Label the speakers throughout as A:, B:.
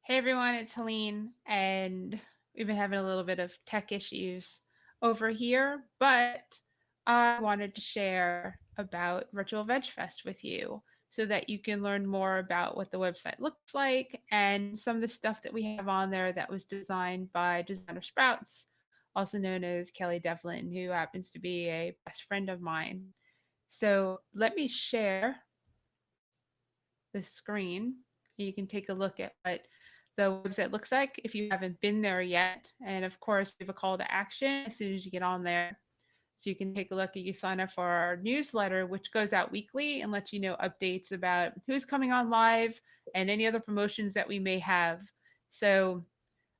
A: Hey everyone, it's Helene, and we've been having a little bit of tech issues over here, but I wanted to share about Virtual Veg Fest with you so that you can learn more about what the website looks like and some of the stuff that we have on there that was designed by designer Sprouts, also known as Kelly Devlin, who happens to be a best friend of mine. So let me share the screen. You can take a look at what the website looks like if you haven't been there yet. And of course, we have a call to action as soon as you get on there. So you can take a look and you sign up for our newsletter, which goes out weekly and lets you know updates about who's coming on live and any other promotions that we may have. So,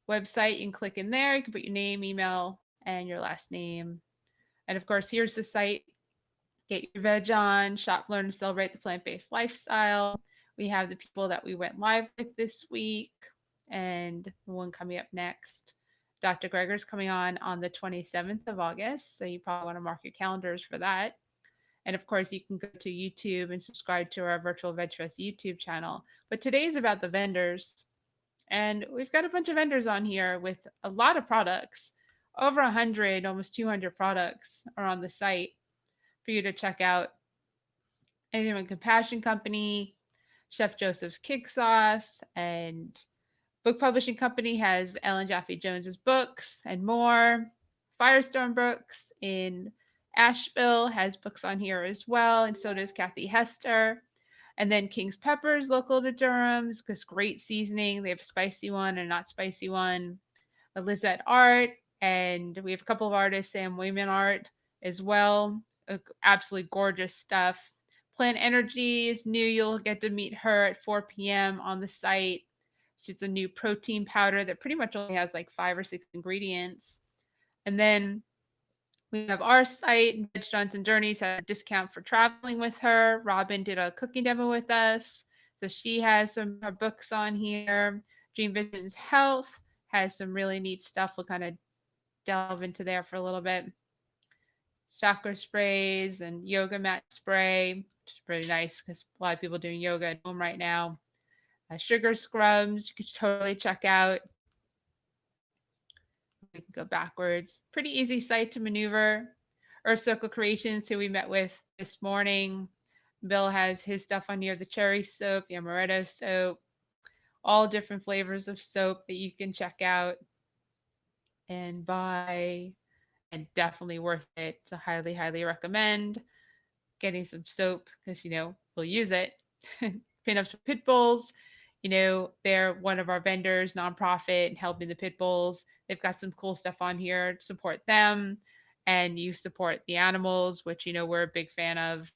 A: website, you can click in there, you can put your name, email, and your last name. And of course, here's the site. Get your veg on, shop, learn, and celebrate the plant based lifestyle. We have the people that we went live with this week and the one coming up next. Dr. Greger's coming on the 27th of August, so you probably want to mark your calendars for that. And of course, you can go to YouTube and subscribe to our Virtual Veg Fest YouTube channel. But today is about the vendors. And we've got a bunch of vendors on here with a lot of products. Over 100, almost 200 products are on the site for you to check out. Anything from Compassion Company, Chef Joseph's Kick Sauce, and Book Publishing Company has Ellen Jaffe Jones's books and more. Firestone Books in Asheville has books on here as well, and so does Kathy Hester. And then King's Peppers, local to Durham, because great seasoning. They have a spicy one and a not spicy one. Lizette Art, and we have a couple of artists, Sam Wayman Art as well. Absolutely gorgeous stuff. Plant Energy is new. You'll get to meet her at 4 p.m. on the site. She's a new protein powder that pretty much only has like 5 or 6 ingredients. And then we have our site, Veg Johnson Journeys has a discount for traveling with her. Robin did a cooking demo with us. So she has some her books on here. Dream Visions Health has some really neat stuff. We'll kind of delve into there for a little bit. Chakra sprays and yoga mat spray, which is pretty nice because a lot of people are doing yoga at home right now. Sugar scrubs, you can totally check out. We can go backwards. Pretty easy site to maneuver. Earth Circle Creations, who we met with this morning. Bill has his stuff on here, the cherry soap, the amaretto soap, all different flavors of soap that you can check out and buy, and definitely worth it. To highly, highly recommend getting some soap because, we'll use it. Pinups for pit bulls. They're one of our vendors, nonprofit, and helping the pit bulls. They've got some cool stuff on here to support them. And you support the animals, which, we're a big fan of.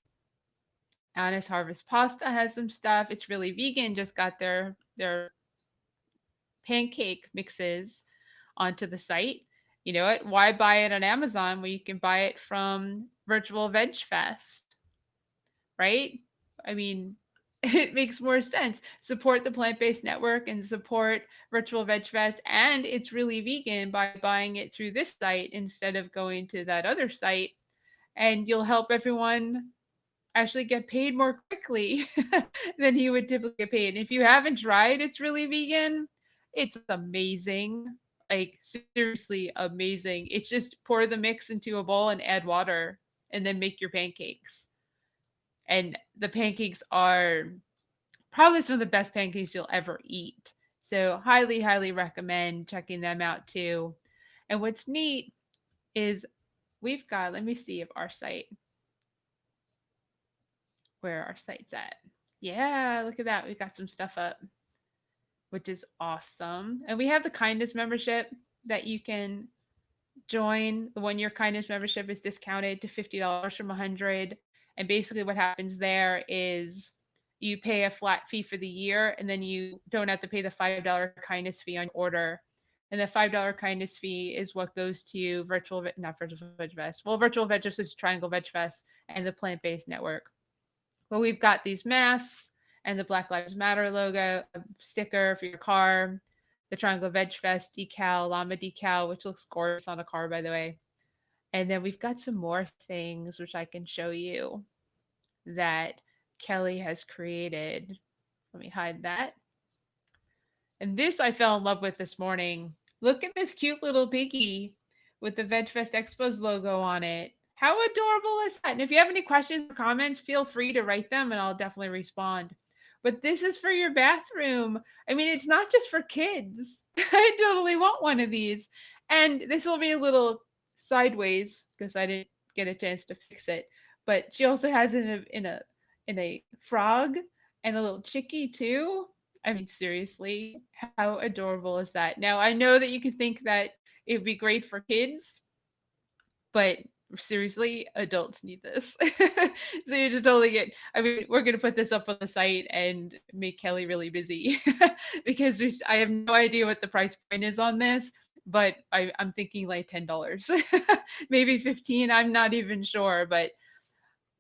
A: Honest Harvest Pasta has some stuff. It's really vegan, just got their pancake mixes onto the site. You know what? Why buy it on Amazon when you can buy it from Virtual Veg Fest, right? I mean, it makes more sense. Support the plant based network and support Virtual Veg Fest. And it's really vegan by buying it through this site instead of going to that other site. And you'll help everyone actually get paid more quickly than he would typically get paid. If you haven't tried It's Really Vegan, it's amazing. Like, seriously amazing. It's just pour the mix into a bowl and add water and then make your pancakes. And the pancakes are probably some of the best pancakes you'll ever eat. So, highly, highly recommend checking them out too. And what's neat is we've got, let me see if our site, where our site's at. Yeah, look at that. We got some stuff up, which is awesome. And we have the kindness membership that you can join. The 1 year kindness membership is discounted to $50 from 100. And basically what happens there is you pay a flat fee for the year and then you don't have to pay the $5 kindness fee on your order. And the $5 kindness fee is what goes to not Virtual Veg Fest. Well, Virtual Veg Fest is Triangle Veg Fest and the Plant Based Network. But we've got these masks and the Black Lives Matter logo, a sticker for your car, the Triangle Veg Fest decal, llama decal, which looks gorgeous on a car, by the way. And then we've got some more things which I can show you that Kelly has created. Let me hide that. And this I fell in love with this morning. Look at this cute little piggy with the VegFest Expos logo on it. How adorable is that? And if you have any questions or comments, feel free to write them and I'll definitely respond. But this is for your bathroom. I mean, it's not just for kids. I totally want one of these. And this will be a little sideways because I didn't get a chance to fix it. But she also has it in a frog and a little chickie too. I mean, seriously, how adorable is that? Now, I know that you could think that it would be great for kids, but seriously, adults need this. So you should totally get. I mean, we're gonna put this up on the site and make Kelly really busy because I have no idea what the price point is on this, but I'm thinking like $10, maybe 15. I'm not even sure, but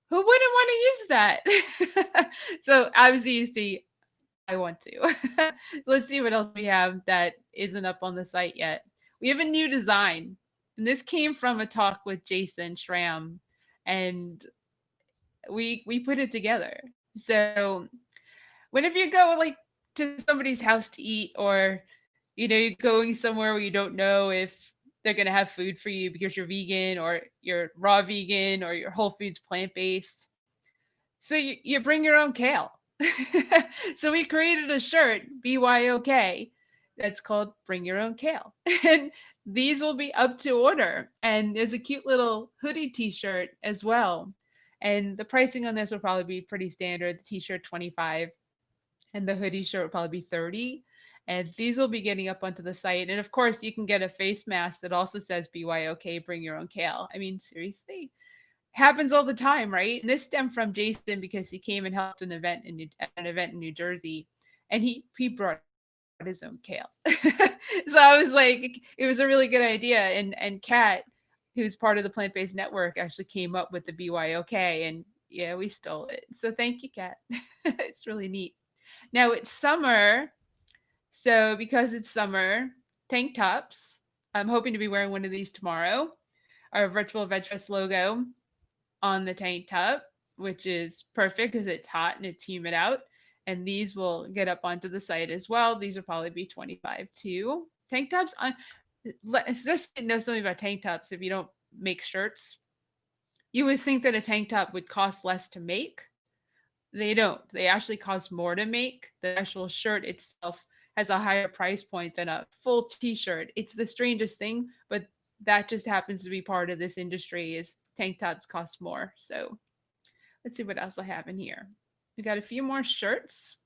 A: who wouldn't want to use that? So obviously, you see, I want to. Let's see what else we have that isn't up on the site yet. We have a new design, and this came from a talk with Jason Schramm, and we put it together. So whenever you go like to somebody's house to eat, or you're going somewhere where you don't know if they're gonna have food for you because you're vegan or you're raw vegan or you're Whole Foods plant based, so you bring your own kale. So we created a shirt, BYOK, that's called Bring Your Own Kale. And these will be up to order. And there's a cute little hoodie t-shirt as well. And the pricing on this will probably be pretty standard. The t-shirt 25 and the hoodie shirt will probably be 30. And these will be getting up onto the site. And of course, you can get a face mask that also says BYOK, Bring Your Own Kale. I mean, seriously, happens all the time, right? And this stemmed from Jason because he came and helped an event in New Jersey, and he brought his own kale. So I was like, it was a really good idea. And Kat, who's part of the Plant Based Network, actually came up with the BYOK, and yeah, we stole it. So thank you, Kat. It's really neat. Now it's summer, so because it's summer, tank tops. I'm hoping to be wearing one of these tomorrow. Our virtual VegFest logo on the tank top, which is perfect because it's hot and it's humid out. And these will get up onto the site as well. These will probably be 25 too. Tank tops on just know something about tank tops. If you don't make shirts, you would think that a tank top would cost less to make. They don't. They actually cost more to make. The actual shirt itself has a higher price point than a full t-shirt. It's the strangest thing, but that just happens to be part of this industry is tank tops cost more. So let's see what else I have in here. We got a few more shirts.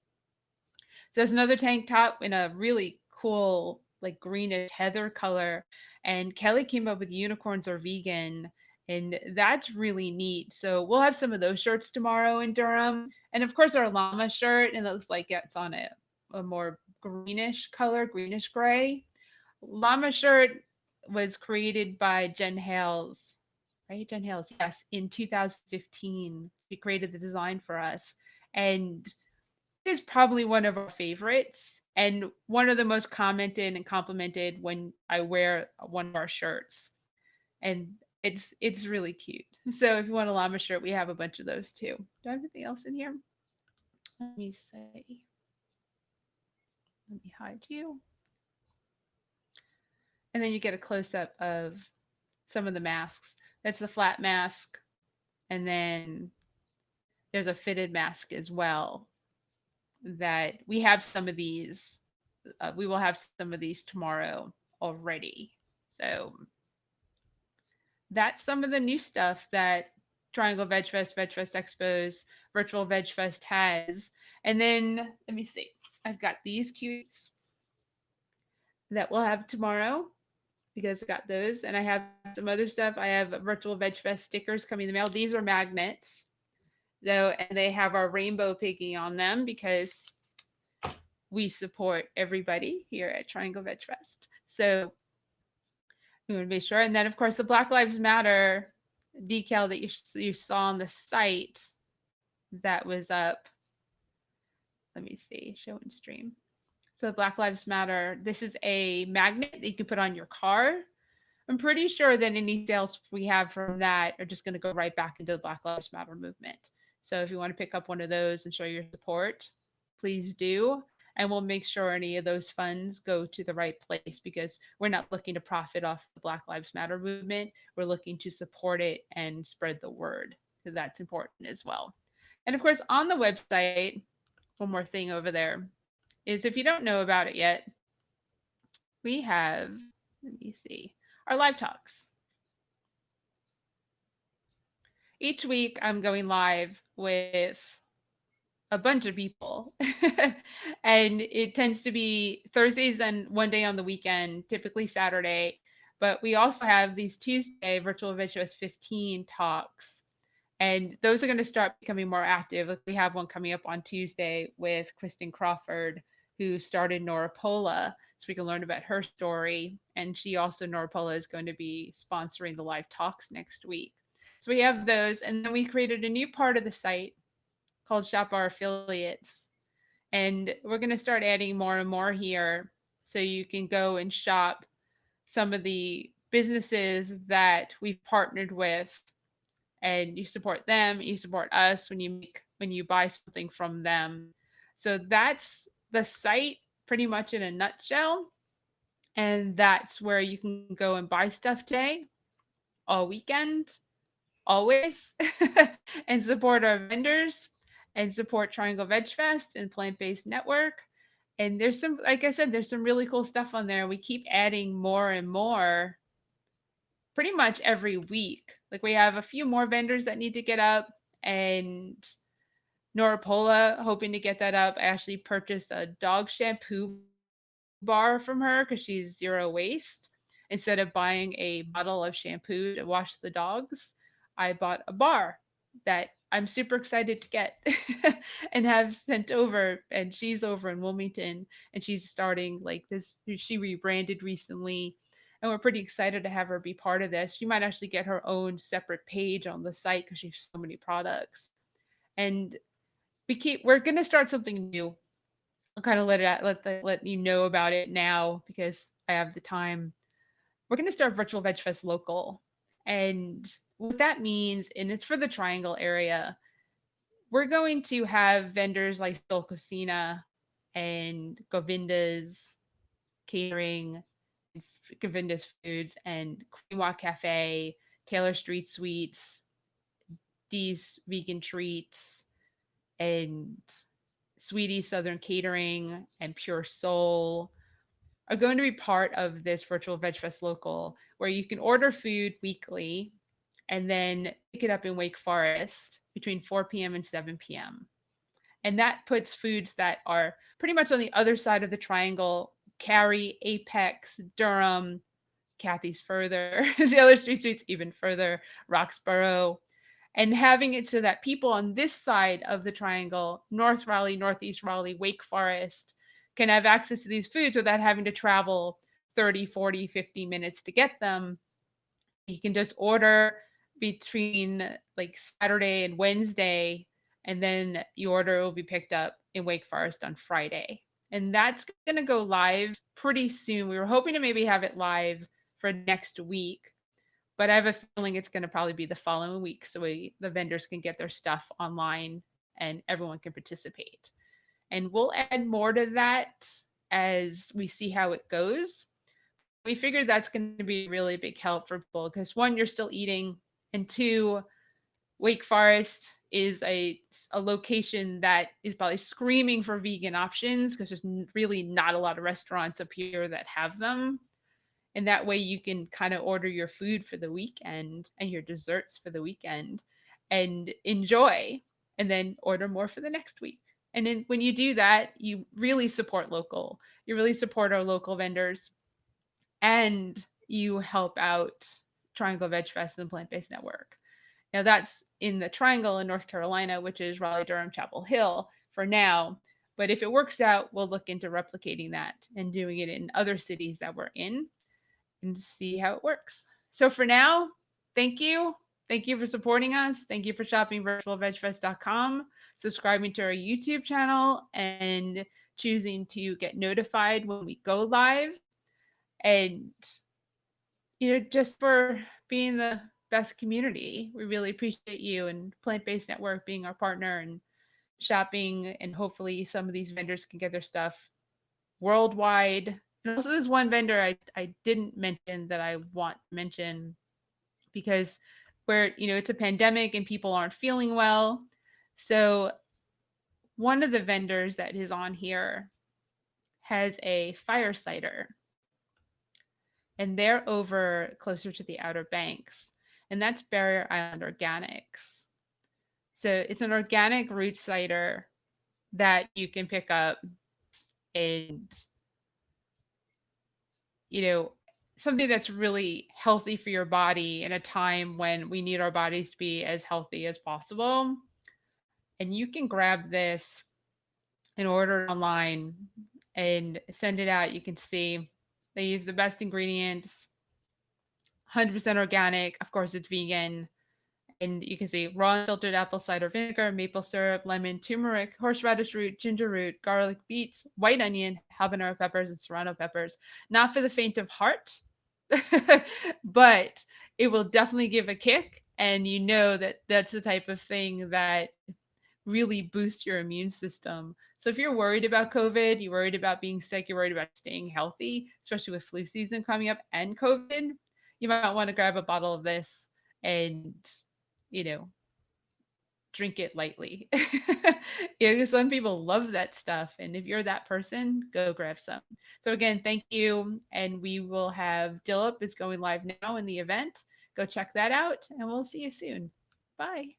A: So there's another tank top in a really cool, like greenish heather color. And Kelly came up with unicorns are vegan. And that's really neat. So we'll have some of those shirts tomorrow in Durham. And of course, our llama shirt. And it looks like it's on a more greenish color, greenish gray. Llama shirt was created by Jen Hales, right? Jen Hales, yes, in 2015. She created the design for us. And it is probably one of our favorites and one of the most commented and complimented when I wear one of our shirts. And it's really cute. So if you want a llama shirt, we have a bunch of those too. Do I have anything else in here? Let me say. Let me hide you. And then you get a close up of some of the masks. That's the flat mask. And then there's a fitted mask as well that we have some of these. We will have some of these tomorrow already. So that's some of the new stuff that Triangle Vegfest, Vegfest Expos, Virtual Vegfest has. And then let me see. I've got these cutes that we'll have tomorrow because I got those. And I have some other stuff. I have Virtual Vegfest stickers coming in the mail. These are magnets, though, and they have our rainbow piggy on them because we support everybody here at Triangle Vegfest. So we want to be sure. And then, of course, the Black Lives Matter decal that you saw on the site that was up. Let me see, show and stream. So Black Lives Matter, this is a magnet that you can put on your car. I'm pretty sure that any sales we have from that are just going to go right back into the Black Lives Matter movement. So if you want to pick up one of those and show your support, please do. and we'll make sure any of those funds go to the right place because we're not looking to profit off the Black Lives Matter movement. We're looking to support it and spread the word. So that's important as well. And of course, on the website, one more thing over there is if you don't know about it yet, we have, let me see, our live talks. Each week I'm going live with a bunch of people. And it tends to be Thursdays and one day on the weekend, typically Saturday. But we also have these Tuesday virtual Vegfest 15 talks. And those are going to start becoming more active. Like we have one coming up on Tuesday with Kristen Crawford, who started Noropola. So we can learn about her story. And she also, Noropola, is going to be sponsoring the live talks next week. So we have those. And then we created a new part of the site called Shop Our Affiliates. And we're going to start adding more and more here so you can go and shop some of the businesses that we've partnered with, and you support them, you support us when you buy something from them. So that's the site pretty much in a nutshell. And that's where you can go and buy stuff today, all weekend, always, and support our vendors and support Triangle Veg Fest and Plant Based Network. And there's some, like I said, there's some really cool stuff on there. We keep adding more and more pretty much every week. Like we have a few more vendors that need to get up, and Noropola hoping to get that up. I actually purchased a dog shampoo bar from her because she's zero waste. Instead of buying a bottle of shampoo to wash the dogs, I bought a bar that I'm super excited to get and have sent over. And she's over in Wilmington, and she's starting like this. She rebranded recently, and we're pretty excited to have her be part of this. She might actually get her own separate page on the site because she has so many products. And we're gonna start something new. I'll kind of let you know about it now because I have the time. We're gonna start Virtual Veg Fest local, and what that means, and it's for the Triangle area. We're going to have vendors like Soul Cocina and Govinda's Catering, Govinda's Foods, and Quinoa Cafe, Taylor Street Sweets, Dee's Vegan Treats, and Sweetie Southern Catering, and Pure Soul are going to be part of this virtual Veg Fest local where you can order food weekly and then pick it up in Wake Forest between 4 p.m. and 7 p.m. And that puts foods that are pretty much on the other side of the triangle: Cary, Apex, Durham, Kathy's further, the other streets even further, Roxborough, and having it so that people on this side of the triangle, North Raleigh, Northeast Raleigh, Wake Forest, can have access to these foods without having to travel 30, 40, 50 minutes to get them. You can just order between like Saturday and Wednesday, and then your order will be picked up in Wake Forest on Friday. And that's going to go live pretty soon. We were hoping to maybe have it live for next week, but I have a feeling it's going to probably be the following week so the vendors can get their stuff online and everyone can participate. And we'll add more to that as we see how it goes. We figured that's going to be a really big help for people because one, you're still eating, and two, Wake Forest is a location that is probably screaming for vegan options because there's really not a lot of restaurants up here that have them. And that way you can kind of order your food for the weekend and your desserts for the weekend and enjoy, and then order more for the next week. And then when you do that, you really support local. You really support our local vendors, and you help out Triangle Veg Fest and the Plant Based Network. Now that's in the Triangle in North Carolina, which is Raleigh, Durham, Chapel Hill for now. But if it works out, we'll look into replicating that and doing it in other cities that we're in and see how it works. So for now, thank you. Thank you for supporting us. Thank you for shopping virtualvegfest.com, subscribing to our YouTube channel, and choosing to get notified when we go live. And just for being the best community. We really appreciate you and Plant Based Network being our partner and shopping, and hopefully some of these vendors can get their stuff worldwide. And also, there's one vendor I didn't mention that I want to mention because where, it's a pandemic and people aren't feeling well. So, one of the vendors that is on here has a fire cider, and they're over closer to the Outer Banks, and that's Barrier Island Organics. So, it's an organic root cider that you can pick up, and you know, something that's really healthy for your body in a time when we need our bodies to be as healthy as possible. And you can grab this and order it online and send it out. You can see they use the best ingredients, 100% organic. Of course, it's vegan. And you can see raw unfiltered apple cider vinegar, maple syrup, lemon, turmeric, horseradish root, ginger root, garlic, beets, white onion, habanero peppers, and serrano peppers. Not for the faint of heart, but it will definitely give a kick. And you know that that's the type of thing that really boosts your immune system. So if you're worried about COVID, you're worried about being sick, you're worried about staying healthy, especially with flu season coming up and COVID, you might want to grab a bottle of this and, you know, drink it lightly. Because some people love that stuff. And if you're that person, go grab some. So again, thank you. And we will have Dillup is going live now in the event. Go check that out and we'll see you soon. Bye.